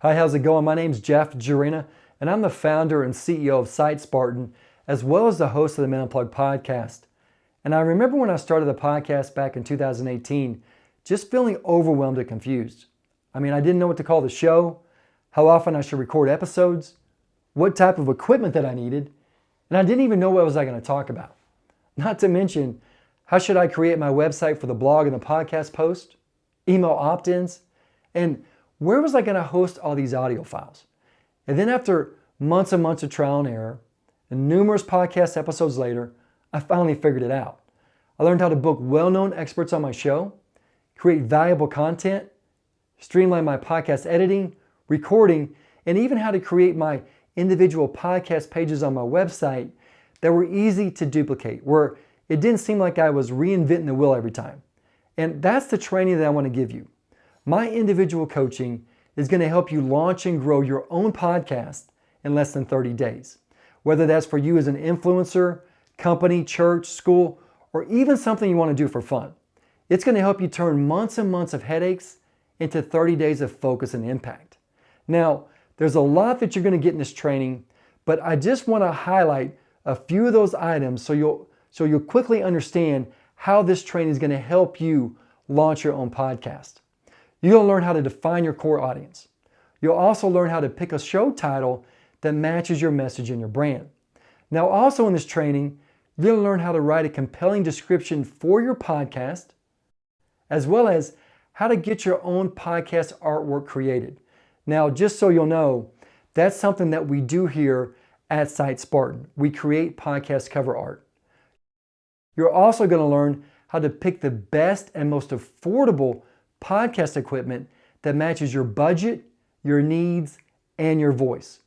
Hi, how's it going? My name's Jeff Jarena, and I'm the founder and CEO of SiteSpartan, as well as the host of the Men Unplugged podcast. And I remember when I started the podcast back in 2018, just feeling overwhelmed and confused. I didn't know what to call the show, how often I should record episodes, what type of equipment that I needed, and I didn't even know what was I going to talk about. Not to mention, how should I create my website for the blog and the podcast post, email opt-ins, and where was I going to host all these audio files? And then after months and months of trial and error, and numerous podcast episodes later, I finally figured it out. I learned how to book well-known experts on my show, create valuable content, streamline my podcast editing, recording, and even how to create my individual podcast pages on my website that were easy to duplicate, where it didn't seem like I was reinventing the wheel every time. And that's the training that I want to give you. My individual coaching is going to help you launch and grow your own podcast in less than 30 days. Whether that's for you as an influencer, company, church, school, or even something you want to do for fun. It's going to help you turn months and months of headaches into 30 days of focus and impact. Now, there's a lot that you're going to get in this training, but I just want to highlight a few of those items so you'll quickly understand how this training is going to help you launch your own podcast. You're going to learn how to define your core audience. You'll also learn how to pick a show title that matches your message and your brand. Now, also in this training, you're going to learn how to write a compelling description for your podcast, as well as how to get your own podcast artwork created. Now, just so you'll know, that's something that we do here at SiteSpartan. We create podcast cover art. You're also going to learn how to pick the best and most affordable podcast equipment that matches your budget, your needs, and your voice.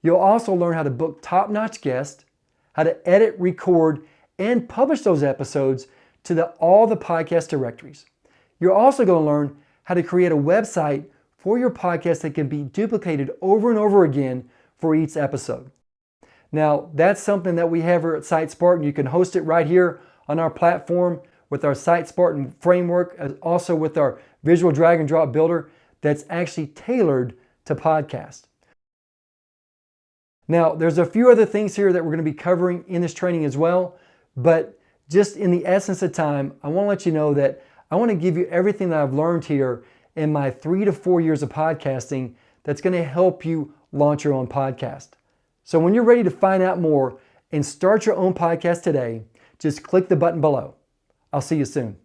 You'll also learn how to book top-notch guests, how to edit, record, and publish those episodes to all the podcast directories. You're also going to learn how to create a website for your podcast that can be duplicated over and over again for each episode. Now, that's something that we have here at SiteSpartan. You can host it right here on our platform with our SiteSpartan framework, also with our visual drag and drop builder that's actually tailored to podcast. Now, there's a few other things here that we're going to be covering in this training as well, but just in the essence of time, I want to let you know that I want to give you everything that I've learned here in my 3 to 4 years of podcasting that's going to help you launch your own podcast. So when you're ready to find out more and start your own podcast today, just click the button below. I'll see you soon.